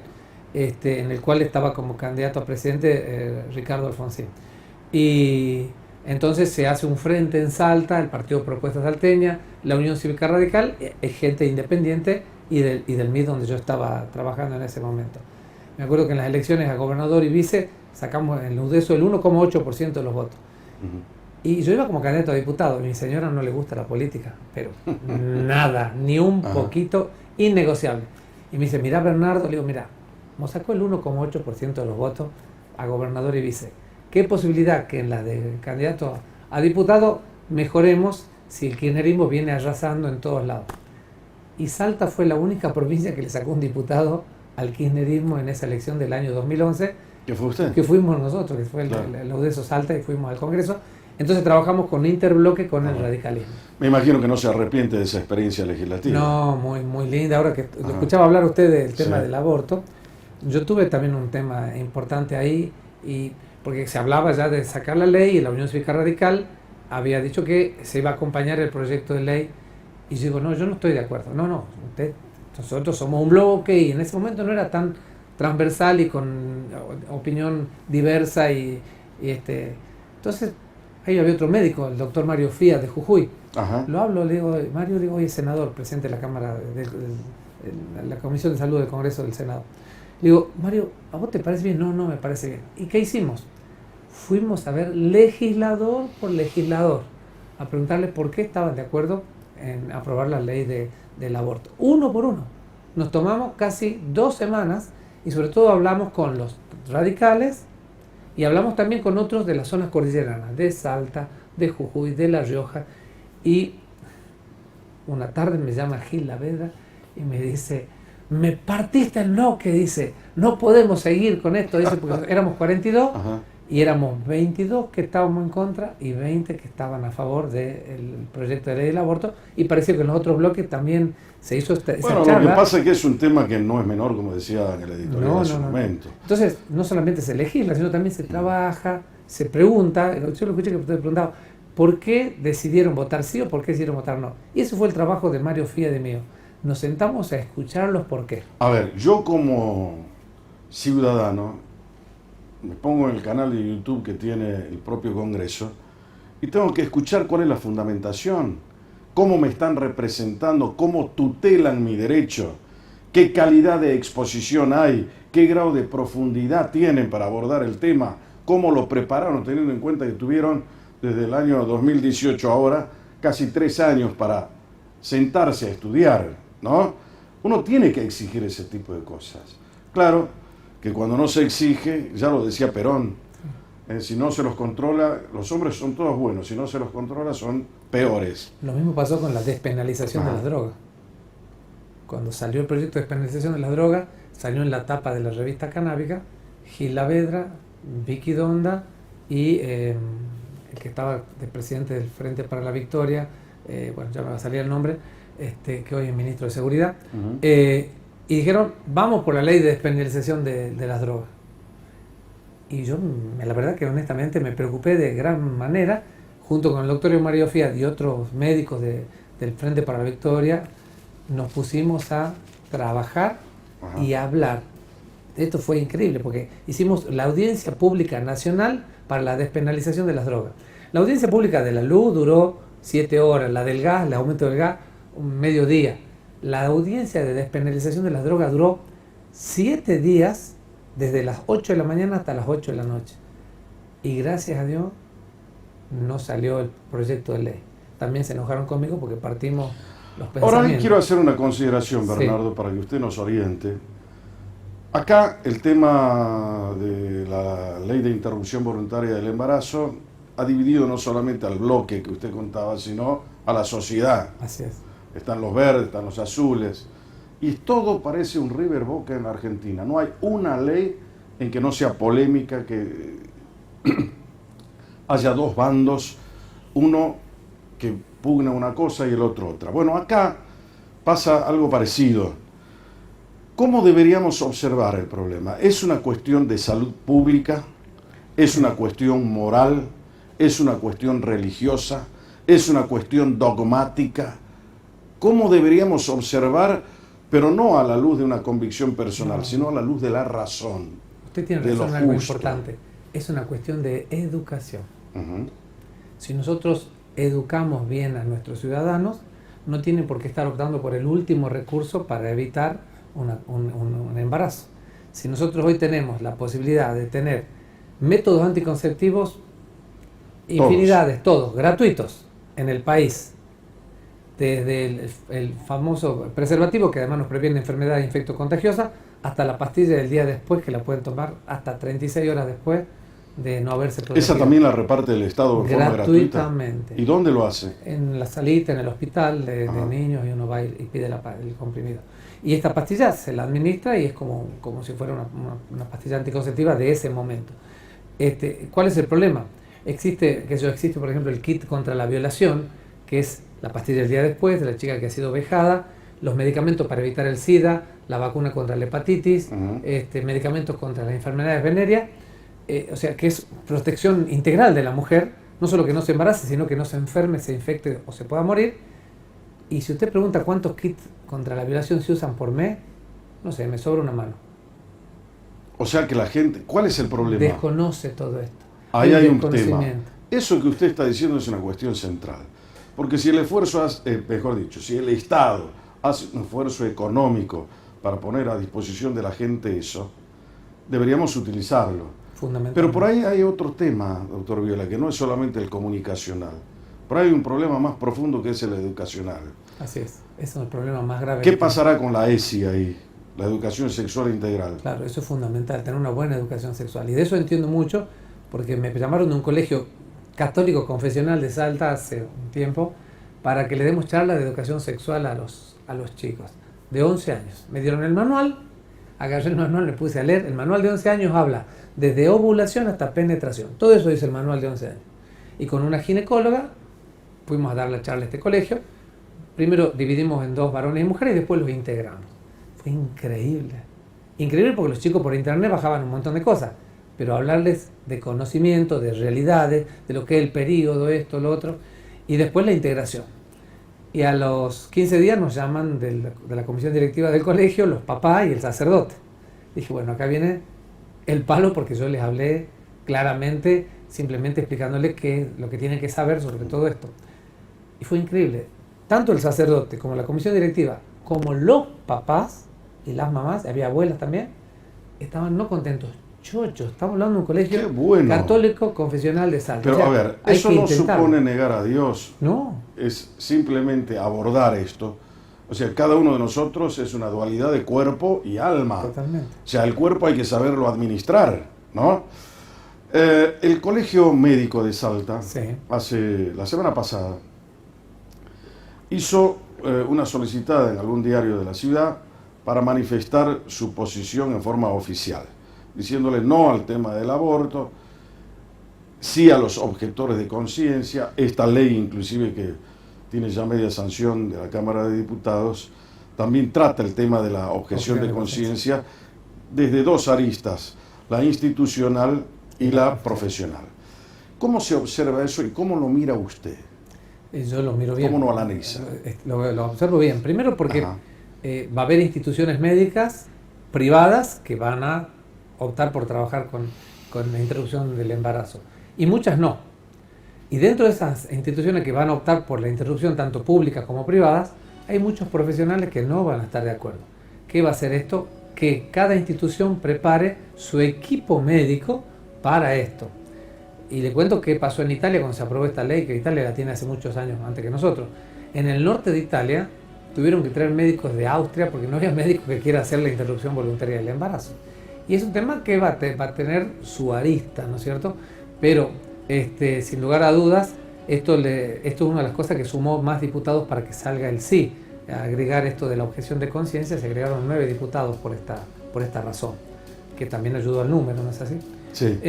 en el cual estaba como candidato a presidente Ricardo Alfonsín. Y entonces se hace un frente en Salta, el Partido Propuesta Salteña, la Unión Cívica Radical, es gente independiente y del MID donde yo estaba trabajando en ese momento. Me acuerdo que en las elecciones a gobernador y vice sacamos en el UDESO el 1,8% de los votos. Y yo iba como candidato a diputado, a mi señora no le gusta la política, pero nada, ni un poquito, innegociable. Y me dice, mirá Bernardo, le digo, mirá, nos sacó el 1,8% de los votos a gobernador y vice. ¿Qué posibilidad que en la de candidato a diputado mejoremos si el kirchnerismo viene arrasando en todos lados? Y Salta fue la única provincia que le sacó un diputado al kirchnerismo en esa elección del año 2011. ¿Qué fue usted? Que fuimos nosotros, que fue el UDESO Salta y fuimos al Congreso. Entonces trabajamos con interbloque con el radicalismo. Me imagino que no se arrepiente de esa experiencia legislativa. No, muy linda. Ahora que lo escuchaba hablar usted del tema del aborto, yo tuve también un tema importante ahí, porque se hablaba ya de sacar la ley y la Unión Cívica Radical había dicho que se iba a acompañar el proyecto de ley. Y yo digo, no, yo no estoy de acuerdo. No, nosotros somos un bloque y en ese momento no era tan transversal y con opinión diversa entonces ahí había otro médico, el doctor Mario Fías de Jujuy. Lo hablo, le digo, Mario, hoy es senador, presidente de la Cámara de la Comisión de Salud del Congreso del Senado. Le digo, Mario, ¿a vos te parece bien? No me parece bien. ¿Y qué hicimos? Fuimos a ver legislador por legislador a preguntarle por qué estaban de acuerdo en aprobar la ley del aborto. Uno por uno. Nos tomamos casi 2 semanas y sobre todo hablamos con los radicales y hablamos también con otros de las zonas cordilleranas, de Salta, de Jujuy, de La Rioja. Y una tarde me llama Gil Lavedra y me dice, me partiste el no, que dice, no podemos seguir con esto, dice, porque éramos 42 y éramos 22 que estábamos en contra y 20 que estaban a favor del proyecto de ley del aborto, y pareció que en los otros bloques también se hizo esa charla. Lo que pasa es que es un tema que no es menor, como decía en el editorial en su momento. Entonces, no solamente se legisla, sino también se trabaja, se pregunta, yo lo escuché que usted preguntaba, ¿por qué decidieron votar sí o por qué decidieron votar no? Y ese fue el trabajo de Mario Fía y de mío. Nos sentamos a escucharlos por qué. A ver, yo como ciudadano me pongo en el canal de YouTube que tiene el propio Congreso y tengo que escuchar cuál es la fundamentación, cómo me están representando, cómo tutelan mi derecho, qué calidad de exposición hay, qué grado de profundidad tienen para abordar el tema, cómo lo prepararon, teniendo en cuenta que tuvieron desde el año 2018 ahora casi 3 años para sentarse a estudiar, ¿no? Uno tiene que exigir ese tipo de cosas. Claro que cuando no se exige, ya lo decía Perón, si no se los controla, los hombres son todos buenos, si no se los controla son peores. Lo mismo pasó con la despenalización de las drogas. Cuando salió el proyecto de despenalización de las drogas, salió en la tapa de la revista canábica Gil Lavedra, Vicky Donda y el que estaba de presidente del Frente para la Victoria, bueno, ya me va a salir el nombre, que hoy es ministro de Seguridad, y dijeron, vamos por la ley de despenalización de las drogas. Y yo, la verdad que honestamente me preocupé de gran manera, junto con el doctor Mario Fiat y otros médicos del Frente para la Victoria, nos pusimos a trabajar y a hablar. Esto fue increíble porque hicimos la audiencia pública nacional para la despenalización de las drogas. La audiencia pública de la luz duró 7 horas, la del gas, el aumento del gas, un mediodía. La audiencia de despenalización de las drogas duró 7 días, desde las 8 de la mañana hasta las 8 de la noche. Y gracias a Dios no salió el proyecto de ley. También se enojaron conmigo porque partimos los pensamientos. Ahora quiero hacer una consideración, Bernardo, sí, para que usted nos oriente. Acá el tema de la ley de interrupción voluntaria del embarazo ha dividido no solamente al bloque que usted contaba, sino a la sociedad. Así es. Están los verdes, están los azules, y todo parece un River Boca en Argentina. No hay una ley en que no sea polémica, que haya dos bandos, uno que pugna una cosa y el otro otra. Bueno, acá pasa algo parecido. ¿Cómo deberíamos observar el problema? ¿Es una cuestión de salud pública? ¿Es una cuestión moral? ¿Es una cuestión religiosa? ¿Es una cuestión dogmática? ¿Cómo deberíamos observar, pero no a la luz de una convicción personal, sino a la luz de la razón? Usted tiene razón en algo importante. Es una cuestión de educación. Si nosotros educamos bien a nuestros ciudadanos, no tienen por qué estar optando por el último recurso para evitar un embarazo. Si nosotros hoy tenemos la posibilidad de tener métodos anticonceptivos, infinidades, todos gratuitos en el país, desde el famoso preservativo, que además nos previene enfermedades infectocontagiosas, hasta la pastilla del día después, que la pueden tomar hasta 36 horas después de no haberse protegido. ¿Esa también la reparte el Estado de forma gratuita? Gratuitamente. ¿Y dónde lo hace? En la salita, en el hospital de niños, y uno va y pide el comprimido. Y esta pastilla se la administra y es como si fuera una pastilla anticonceptiva de ese momento. ¿Cuál es el problema? Existe, por ejemplo, el kit contra la violación, que es la pastilla del día después de la chica que ha sido vejada, los medicamentos para evitar el SIDA, la vacuna contra la hepatitis, medicamentos contra las enfermedades venéreas, o sea, que es protección integral de la mujer, no solo que no se embarace, sino que no se enferme, se infecte o se pueda morir. Y si usted pregunta cuántos kits contra la violación se usan por mes, no sé, me sobra una mano. O sea que la gente, ¿cuál es el problema? Desconoce todo esto. Ahí hay un tema. Eso que usted está diciendo es una cuestión central. Porque si el esfuerzo, mejor dicho, si el Estado hace un esfuerzo económico para poner a disposición de la gente eso, deberíamos utilizarlo. Pero por ahí hay otro tema, doctor Viola, que no es solamente el comunicacional. Por ahí hay un problema más profundo que es el educacional. Así es, ese es el problema más grave. ¿Qué pasará con la ESI ahí? La educación sexual integral. Claro, eso es fundamental, tener una buena educación sexual. Y de eso entiendo mucho, porque me llamaron de un colegio católico confesional de Salta hace un tiempo para que le demos charlas de educación sexual a los chicos de 11 años. Me dieron el manual, agarré el manual, le puse a leer. El manual de 11 años habla desde ovulación hasta penetración. Todo eso dice el manual de 11 años. Y con una ginecóloga fuimos a dar la charla a este colegio. Primero dividimos en 2 varones y mujeres y después los integramos. Fue increíble. Increíble porque los chicos por internet bajaban un montón de cosas. pero hablarles de conocimiento, de realidades, de lo que es el periodo, esto, lo otro, y después la integración. Y a los 15 días nos llaman de la comisión directiva del colegio, los papás y el sacerdote. Dije, bueno, acá viene el palo porque yo les hablé claramente, simplemente explicándoles qué es lo que tienen que saber sobre todo esto. Y fue increíble. Tanto el sacerdote como la comisión directiva, como los papás y las mamás, había abuelas también, estaban no contentos. Chocho, estamos hablando de un colegio católico confesional de Salta. Pero o sea, a ver, eso no supone negar a Dios. No. Es simplemente abordar esto. O sea, cada uno de nosotros es una dualidad de cuerpo y alma. Totalmente. O sea, el cuerpo hay que saberlo administrar, ¿no? El Colegio Médico de Salta, sí, la semana pasada, hizo una solicitada en algún diario de la ciudad para manifestar su posición en forma oficial, diciéndole no al tema del aborto, sí a los objetores de conciencia. Esta ley, inclusive, que tiene ya media sanción de la Cámara de Diputados, también trata el tema de la objeción de conciencia desde dos aristas, la institucional y la profesional. ¿Cómo se observa eso y cómo lo mira usted? Yo lo miro bien. ¿Cómo lo analiza? Lo observo bien. Primero porque va a haber instituciones médicas privadas que van a optar por trabajar con la interrupción del embarazo. Y muchas no. Y dentro de esas instituciones que van a optar por la interrupción tanto públicas como privadas, hay muchos profesionales que no van a estar de acuerdo. ¿Qué va a hacer esto? Que cada institución prepare su equipo médico para esto. Y le cuento qué pasó en Italia cuando se aprobó esta ley, que Italia la tiene hace muchos años antes que nosotros. En el norte de Italia tuvieron que traer médicos de Austria porque no había médico que quiera hacer la interrupción voluntaria del embarazo. Y es un tema que va a tener su arista, ¿no es cierto? Pero sin lugar a dudas, esto es una de las cosas que sumó más diputados para que salga el sí. Agregar esto de la objeción de conciencia, se agregaron 9 diputados por esta razón, que también ayudó al número, ¿no es así? Sí.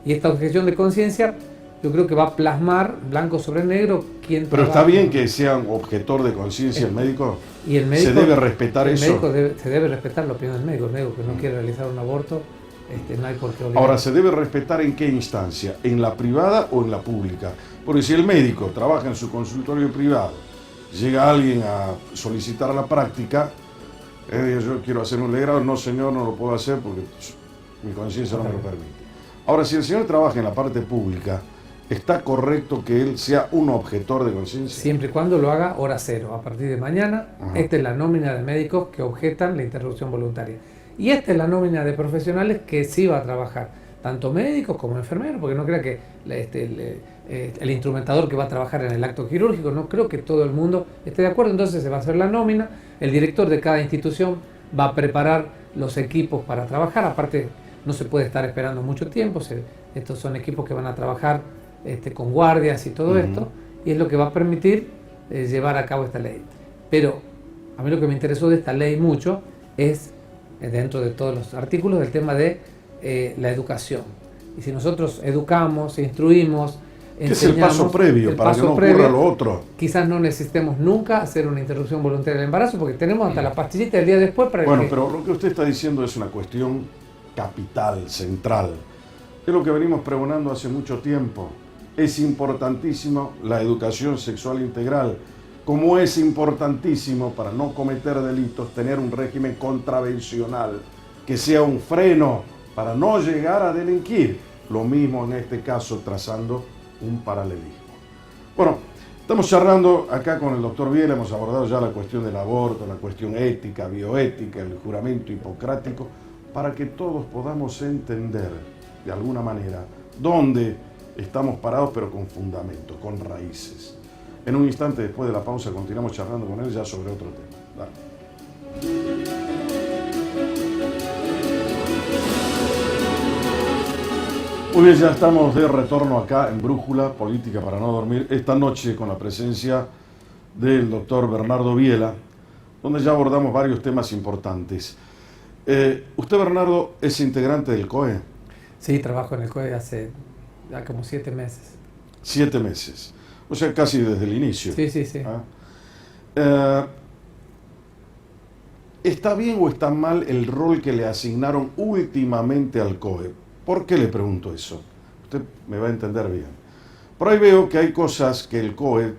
Y esta objeción de conciencia, yo creo que va a plasmar blanco sobre negro quién. Pero está bien que sea un objetor de conciencia el médico. Y el médico. ¿Se debe respetar eso? Se debe respetar la opinión del médico. El médico que no quiere realizar un aborto, no hay por qué obligar. Ahora, ¿se debe respetar en qué instancia? ¿En la privada o en la pública? Porque si el médico trabaja en su consultorio privado, llega alguien a solicitar la práctica, yo quiero hacer un legrado, no señor, no lo puedo hacer porque mi conciencia no me lo permite. Ahora, si el señor trabaja en la parte pública, ¿está correcto que él sea un objetor de conciencia? Siempre y cuando lo haga hora cero. A partir de mañana, esta es la nómina de médicos que objetan la interrupción voluntaria. Y esta es la nómina de profesionales que sí va a trabajar, tanto médicos como enfermeros, porque no crea que el instrumentador que va a trabajar en el acto quirúrgico, no creo que todo el mundo esté de acuerdo. Entonces se va a hacer la nómina, el director de cada institución va a preparar los equipos para trabajar. Aparte, no se puede estar esperando mucho tiempo, estos son equipos que van a trabajar con guardias y todo esto, y es lo que va a permitir llevar a cabo esta ley. Pero a mí lo que me interesó de esta ley mucho es, dentro de todos los artículos, el tema de la educación. Y si nosotros educamos, instruimos, ¿qué es el paso previo para que no ocurra lo otro? Quizás no necesitemos nunca hacer una interrupción voluntaria del embarazo, porque tenemos hasta la pastillita del día después para Bueno, pero lo que usted está diciendo es una cuestión capital, central. Es lo que venimos pregonando hace mucho tiempo. Es importantísimo la educación sexual integral, como es importantísimo para no cometer delitos tener un régimen contravencional que sea un freno para no llegar a delinquir. Lo mismo en este caso, trazando un paralelismo. Bueno, estamos charlando acá con el doctor Biela, hemos abordado ya la cuestión del aborto, la cuestión ética, bioética, el juramento hipocrático, para que todos podamos entender de alguna manera dónde estamos parados, pero con fundamento, con raíces. En un instante después de la pausa continuamos charlando con él ya sobre otro tema. Dale. Muy bien, ya estamos de retorno acá en Brújula Política para no dormir, esta noche con la presencia del doctor Bernardo Biela, donde ya abordamos varios temas importantes. ¿Usted, Bernardo, es integrante del COE? Sí, trabajo en el COE hace ya como 7 meses. 7 meses, o sea, casi desde el inicio. Sí, sí, sí. ¿Está bien o está mal el rol que le asignaron últimamente al COE? ¿Por qué le pregunto eso? Usted me va a entender bien. Por ahí veo que hay cosas que el COE,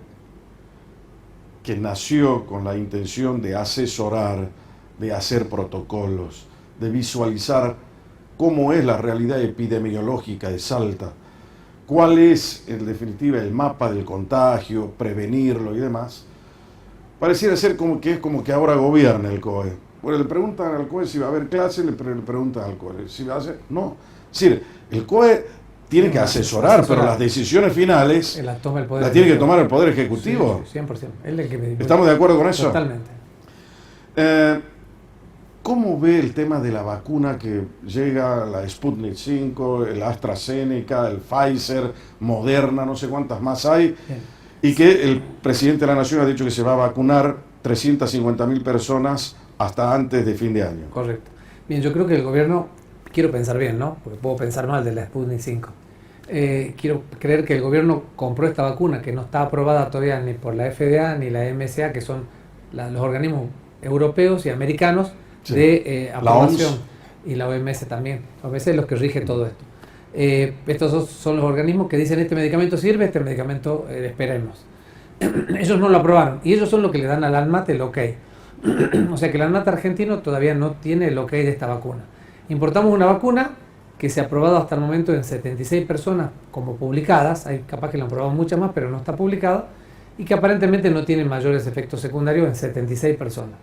que nació con la intención de asesorar, de hacer protocolos, de visualizar cómo es la realidad epidemiológica de Salta, cuál es, en definitiva, el mapa del contagio, prevenirlo y demás, pareciera ser como que ahora gobierna el COE. Bueno, le preguntan al COE si va a haber clases, le preguntan al COE si va a hacer... No, es decir, el COE tiene que asesorar, pero las decisiones finales las tiene que tomar el Poder Ejecutivo. Sí, 100%. Él es el que ¿Estamos de acuerdo con eso? Totalmente. ¿Cómo ve el tema de la vacuna que llega, la Sputnik 5, el AstraZeneca, el Pfizer, Moderna, no sé cuántas más hay? Bien. Y que el presidente de la Nación ha dicho que se va a vacunar 350.000 personas hasta antes de fin de año. Correcto. Bien, yo creo que el gobierno, quiero pensar bien, ¿no? Porque puedo pensar mal de la Sputnik 5. Quiero creer que el gobierno compró esta vacuna que no está aprobada todavía ni por la FDA ni la MSA, que son los organismos europeos y americanos de aprobación. Y la OMS también. La OMS es los que rige todo esto. Estos son los organismos que dicen este medicamento sirve, este medicamento esperemos. Ellos no lo aprobaron y ellos son los que le dan al ANMAT el ok. O sea que el ANMAT argentino todavía no tiene el ok de esta vacuna. Importamos una vacuna que se ha aprobado hasta el momento en 76 personas como publicadas, hay capaz que lo han probado muchas más, pero no está publicado, y que aparentemente no tiene mayores efectos secundarios en 76 personas.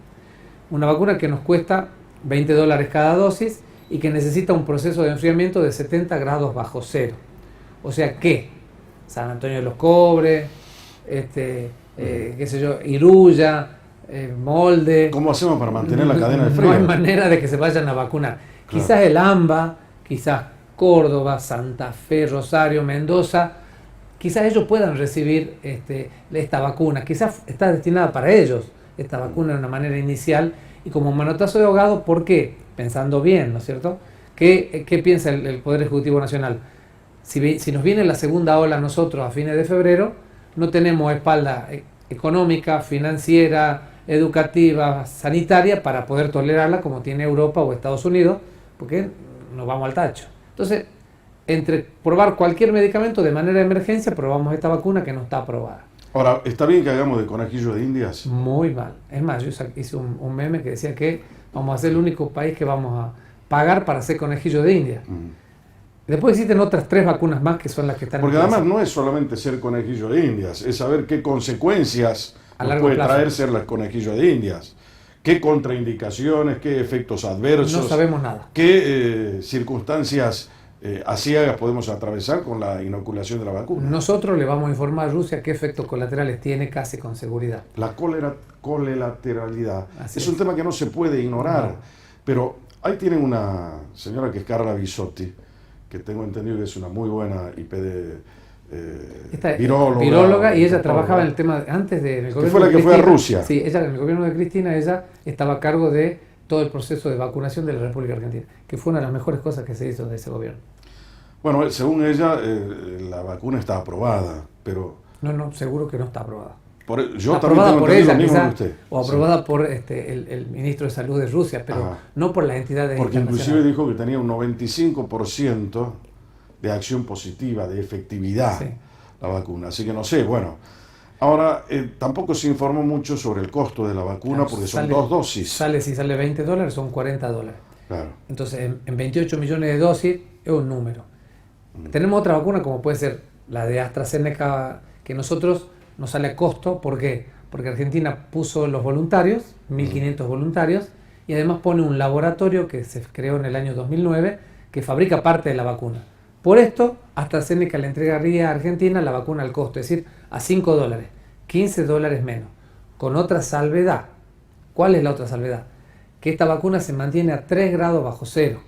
Una vacuna que nos cuesta $20 cada dosis y que necesita un proceso de enfriamiento de 70 grados bajo cero. O sea que San Antonio de los Cobres, qué sé yo, Iruya, Molde... ¿Cómo hacemos para mantener la cadena de frío? No hay manera de que se vayan a vacunar. Claro. Quizás el AMBA, quizás Córdoba, Santa Fe, Rosario, Mendoza, quizás ellos puedan recibir esta vacuna. Quizás está destinada para ellos esta vacuna de una manera inicial y como manotazo de ahogado. ¿Por qué? Pensando bien, ¿no es cierto? ¿Qué piensa el Poder Ejecutivo Nacional? Si nos viene la segunda ola a nosotros a fines de febrero, no tenemos espalda económica, financiera, educativa, sanitaria para poder tolerarla como tiene Europa o Estados Unidos, porque nos vamos al tacho. Entonces, entre probar cualquier medicamento de manera de emergencia, probamos esta vacuna que no está aprobada. Ahora, ¿está bien que hagamos de conejillo de indias? Muy mal. Es más, yo hice un meme que decía que vamos a ser el único país que vamos a pagar para hacer conejillo de indias. Después existen otras 3 vacunas más que son las que están... Porque además no es solamente ser conejillo de indias, es saber qué consecuencias nos puede traer ser las conejillo de indias. ¿Qué contraindicaciones, qué efectos adversos? No sabemos nada. ¿Qué circunstancias aciagas podemos atravesar con la inoculación de la vacuna? Nosotros le vamos a informar a Rusia qué efectos colaterales tiene casi con seguridad. La colateralidad es un tema que no se puede ignorar, pero ahí tienen una señora que es Carla Bisotti, que tengo entendido que es una muy buena viróloga, y ella trabajaba en el tema antes de... En el gobierno fue la que fue a Rusia. Sí, ella en el gobierno de Cristina, ella estaba a cargo de todo el proceso de vacunación de la República Argentina, que fue una de las mejores cosas que se hizo de ese gobierno. Bueno, según ella, la vacuna está aprobada, pero... No, seguro que no está aprobada. Yo aprobada por ella, quizás, o aprobada por el ministro de Salud de Rusia, pero no por las entidades porque inclusive dijo que tenía un 95% de acción positiva, de efectividad, la vacuna. Así que no sé, bueno. Ahora, tampoco se informó mucho sobre el costo de la vacuna, porque son 2 dosis. Si sale $20, son $40. Claro. Entonces, en 28 millones de dosis es un número. Tenemos otra vacuna, como puede ser la de AstraZeneca, que nosotros nos sale a costo. ¿Por qué? Porque Argentina puso los voluntarios, 1.500 voluntarios, y además pone un laboratorio que se creó en el año 2009 que fabrica parte de la vacuna. Por esto, AstraZeneca le entregaría a Argentina la vacuna al costo, es decir, a $5, $15 menos, con otra salvedad. ¿Cuál es la otra salvedad? Que esta vacuna se mantiene a 3 grados bajo cero.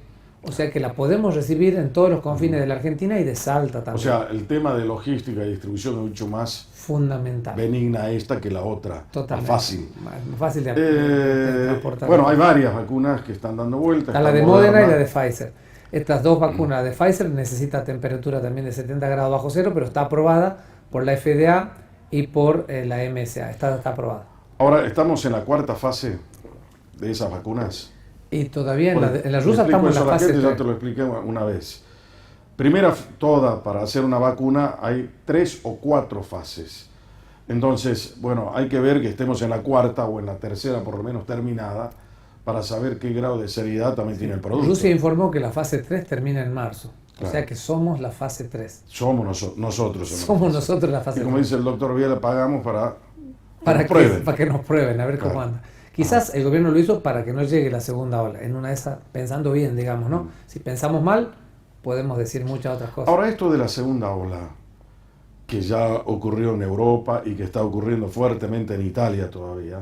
O sea que la podemos recibir en todos los confines de la Argentina y de Salta también. O sea, el tema de logística y distribución es mucho más fundamental, benigna esta que la otra. Totalmente. Más fácil. Más fácil de transportar. Bueno, hay varias vacunas que están dando vueltas. Está la de Moderna y la de Pfizer. Estas 2 vacunas de Pfizer necesita temperatura también de 70 grados bajo cero, pero está aprobada por la FDA y por la MSA. Está aprobada. Ahora, estamos en la 4ª fase de esas vacunas. Y todavía en la rusa estamos en la fase 3. Ya te lo expliqué una vez. primera toda, para hacer una vacuna hay 3 o 4 fases. Entonces, bueno, hay que ver que estemos en la cuarta o en la tercera, por lo menos terminada, para saber qué grado de seriedad también tiene el producto. Rusia informó que la fase 3 termina en marzo. Claro. O sea que somos la fase 3. Somos nosotros. Somos nosotros la fase 3. Y como dice el doctor Viela, pagamos para que nos prueben, a ver cómo anda. Quizás el gobierno lo hizo para que no llegue la segunda ola, en una de esas, pensando bien, digamos, ¿no? Si pensamos mal, podemos decir muchas otras cosas. Ahora, esto de la segunda ola, que ya ocurrió en Europa y que está ocurriendo fuertemente en Italia todavía,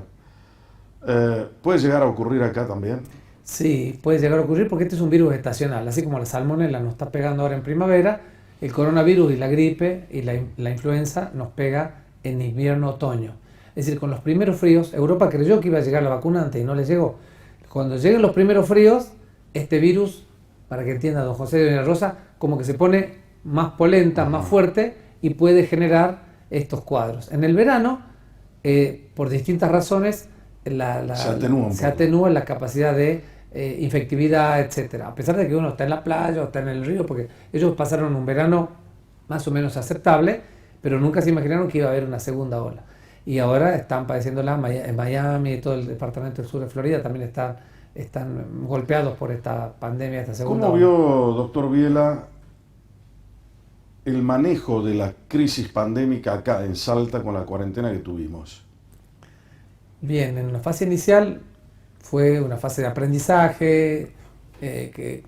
¿puede llegar a ocurrir acá también? Sí, puede llegar a ocurrir porque este es un virus estacional. Así como la salmonela nos está pegando ahora en primavera, el coronavirus y la gripe y la influenza nos pega en invierno-otoño. Es decir, con los primeros fríos, Europa creyó que iba a llegar la vacuna antes y no le llegó. Cuando lleguen los primeros fríos, este virus, para que entienda don José de Doña Rosa, como que se pone más polenta, más fuerte y puede generar estos cuadros. En el verano, por distintas razones, se atenúa la capacidad de infectividad, etcétera. A pesar de que uno está en la playa o está en el río, porque ellos pasaron un verano más o menos aceptable, pero nunca se imaginaron que iba a haber una segunda ola. Y ahora están padeciéndola en Miami y todo el departamento del sur de Florida también están golpeados por esta pandemia, esta segunda ola. ¿Cómo vio, doctor Viela, el manejo de la crisis pandémica acá en Salta con la cuarentena que tuvimos? Bien, en la fase inicial fue una fase de aprendizaje, que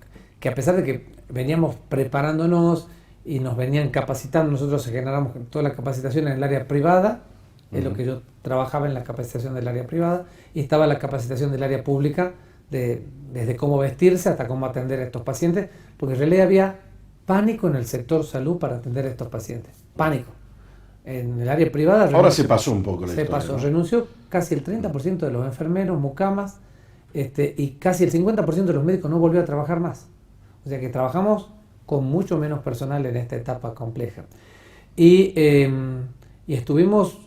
a pesar de que veníamos preparándonos y nos venían capacitando, nosotros generamos toda la capacitación en el área privada, es lo que yo trabajaba en la capacitación del área privada, y estaba la capacitación del área pública, desde cómo vestirse hasta cómo atender a estos pacientes, porque en realidad había pánico en el sector salud para atender a estos pacientes, pánico. En el área privada... Ahora se pasó un poco la historia, pasó, ¿no? Renunció casi el 30% de los enfermeros, mucamas, y casi el 50% de los médicos no volvió a trabajar más. O sea que trabajamos con mucho menos personal en esta etapa compleja. Y estuvimos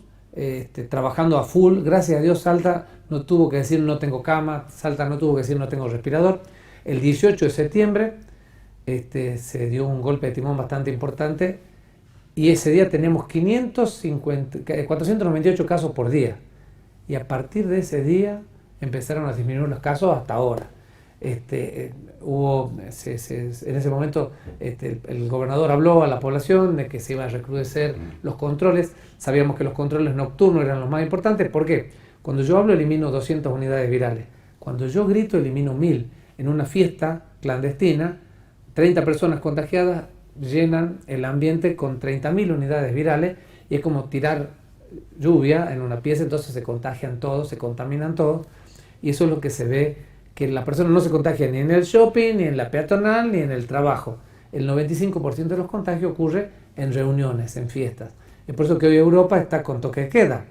trabajando a full. Gracias a Dios Salta no tuvo que decir no tengo cama, Salta no tuvo que decir no tengo respirador. El 18 de septiembre se dio un golpe de timón bastante importante y ese día teníamos 498 casos por día. Y a partir de ese día empezaron a disminuir los casos hasta ahora. En ese momento el gobernador habló a la población de que se iban a recrudecer los controles. Sabíamos que los controles nocturnos eran los más importantes. ¿Por qué? Cuando yo hablo elimino 200 unidades virales. Cuando yo grito elimino 1000. En una fiesta clandestina, 30 personas contagiadas llenan el ambiente con 30.000 unidades virales y es como tirar lluvia en una pieza, entonces se contagian todos, se contaminan todos y eso es lo que se ve, que la persona no se contagia ni en el shopping, ni en la peatonal, ni en el trabajo. El 95% de los contagios ocurre en reuniones, en fiestas. Es por eso que hoy Europa está con toque de queda.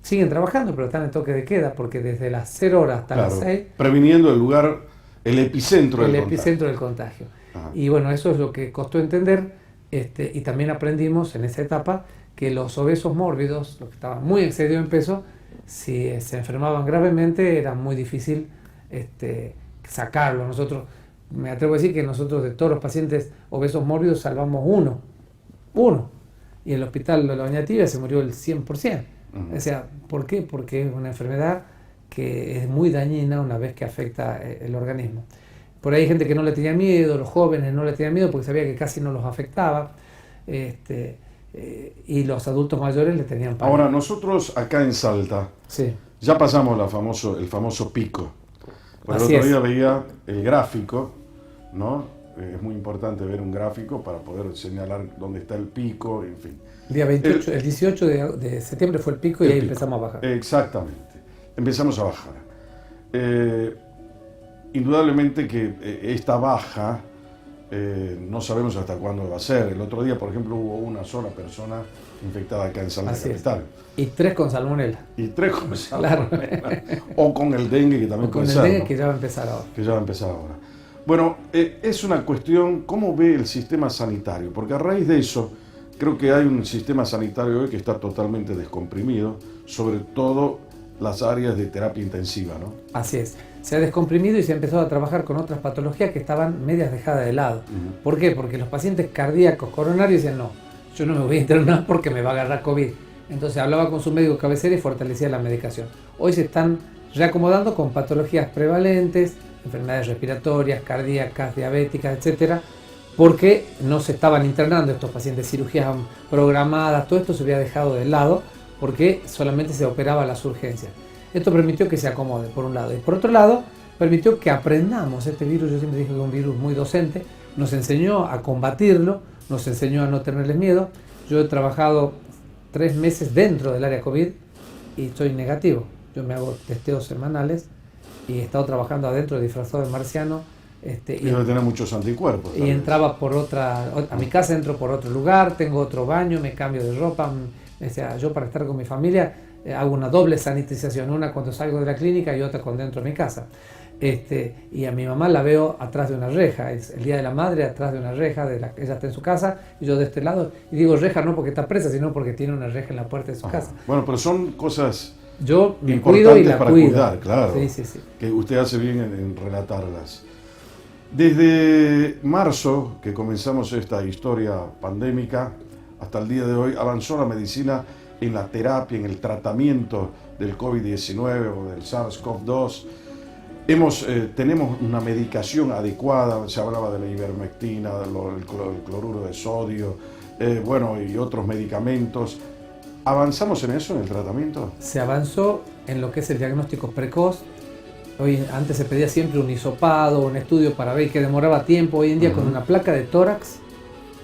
Siguen trabajando, pero están en toque de queda porque desde las 0 horas hasta las 6... Previniendo el lugar, el epicentro del contagio. Y bueno, eso es lo que costó entender, y también aprendimos en esa etapa que los obesos mórbidos, los que estaban muy excedidos en peso, si se enfermaban gravemente era muy difícil sacarlo. Nosotros, me atrevo a decir que nosotros de todos los pacientes obesos mórbidos salvamos uno, y en el hospital de la Doña Tibia se murió el 100%. O sea, ¿por qué? Porque es una enfermedad que es muy dañina una vez que afecta el organismo. Por ahí hay gente que no le tenía miedo, los jóvenes no le tenían miedo porque sabía que casi no los afectaba, y los adultos mayores le tenían pánico. Ahora, nosotros acá en Salta, ya pasamos el famoso pico. Por el otro día veía el gráfico, ¿no? Es muy importante ver un gráfico para poder señalar dónde está el pico, en fin. El 18 de septiembre fue el pico y ahí empezamos a bajar. Exactamente, empezamos a bajar. Indudablemente que esta baja no sabemos hasta cuándo va a ser. El otro día, por ejemplo, hubo una sola persona infectada acá en Salta Capital. Y 3 con salmonela. Claro. O con el dengue, que también puede ser. Con el dengue, ¿no? Que ya va a empezar ahora. Bueno, es una cuestión, ¿cómo ve el sistema sanitario? Porque a raíz de eso, creo que hay un sistema sanitario hoy que está totalmente descomprimido, sobre todo las áreas de terapia intensiva, ¿no? Así es. se ha descomprimido y se ha empezado a trabajar con otras patologías que estaban medias dejadas de lado. ¿Por qué? Porque los pacientes cardíacos coronarios decían, no, yo no me voy a internar porque me va a agarrar COVID. Entonces hablaba con su médico cabecera y fortalecía la medicación. Hoy se están reacomodando con patologías prevalentes, enfermedades respiratorias, cardíacas, diabéticas, etcétera, porque no se estaban internando estos pacientes, cirugías programadas, todo esto se había dejado de lado porque solamente se operaba las urgencias. Esto permitió que se acomode, por un lado. Y por otro lado, permitió que aprendamos este virus. Yo siempre dije que es un virus muy docente. Nos enseñó a combatirlo, nos enseñó a no tenerles miedo. Yo he trabajado 3 meses dentro del área COVID y estoy negativo. Yo me hago testeos semanales y he estado trabajando adentro disfrazado de marciano. Y debe tener muchos anticuerpos. Y entraba por a mi casa, entro por otro lugar, tengo otro baño, me cambio de ropa. Yo para estar con mi familia hago una doble sanitización, una cuando salgo de la clínica y otra cuando entro a mi casa. Y a mi mamá la veo atrás de una reja, es el Día de la Madre atrás de una reja, ella está en su casa y yo de este lado, y digo reja no porque está presa, sino porque tiene una reja en la puerta de su casa. Bueno, pero son cosas yo me importantes cuido y la para cuido. Cuidar, claro, sí. Que usted hace bien en relatarlas. Desde marzo, que comenzamos esta historia pandémica, hasta el día de hoy, avanzó la medicina en la terapia, en el tratamiento del COVID-19 o del SARS-CoV-2. Tenemos una medicación adecuada, se hablaba de la ivermectina, el cloruro de sodio, y otros medicamentos. ¿Avanzamos en eso, en el tratamiento? Se avanzó en lo que es el diagnóstico precoz. Antes se pedía siempre un hisopado, un estudio para ver, que demoraba tiempo. Hoy en día con una placa de tórax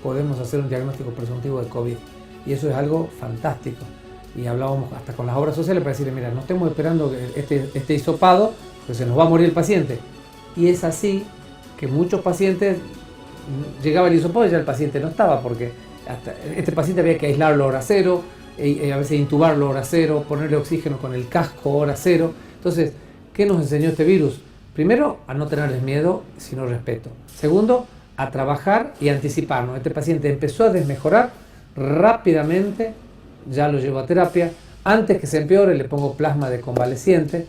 podemos hacer un diagnóstico presuntivo de COVID. Y eso es algo fantástico. Y hablábamos hasta con las obras sociales para decirle, mira, no estemos esperando este hisopado, porque se nos va a morir el paciente. Y es así que muchos pacientes, llegaba el hisopado y ya el paciente no estaba, porque hasta este paciente había que aislarlo a hora cero, a veces intubarlo a hora cero, ponerle oxígeno con el casco a hora cero. Entonces, ¿qué nos enseñó este virus? Primero, a no tenerles miedo, sino respeto. Segundo, a trabajar y anticiparnos. Este paciente empezó a desmejorar rápidamente, ya lo llevo a terapia. Antes que se empeore, le pongo plasma de convaleciente,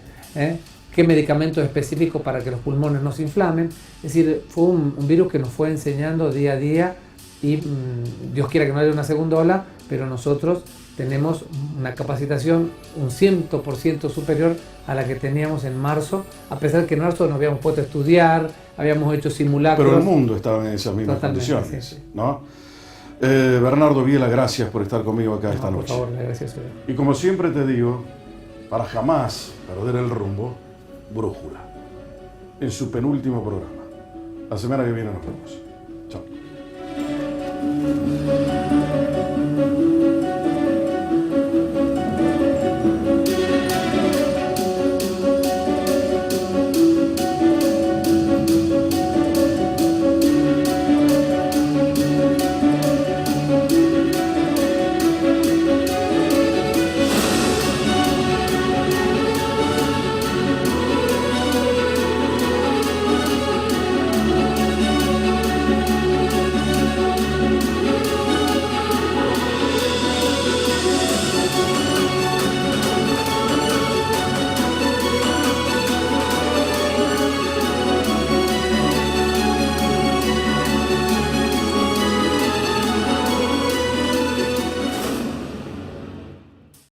qué medicamento específico para que los pulmones no se inflamen. Es decir, fue un virus que nos fue enseñando día a día y Dios quiera que no haya una segunda ola, pero nosotros tenemos una capacitación un 100% superior a la que teníamos en marzo, a pesar que en marzo nos habíamos puesto a estudiar, habíamos hecho simulacros. Pero el mundo estaba en esas mismas condiciones, sí. ¿No? Bernardo Biela, gracias por estar conmigo acá esta noche. Por favor, gracias. Y como siempre te digo, para jamás perder el rumbo, brújula, en su penúltimo programa. La semana que viene nos vemos. Chao.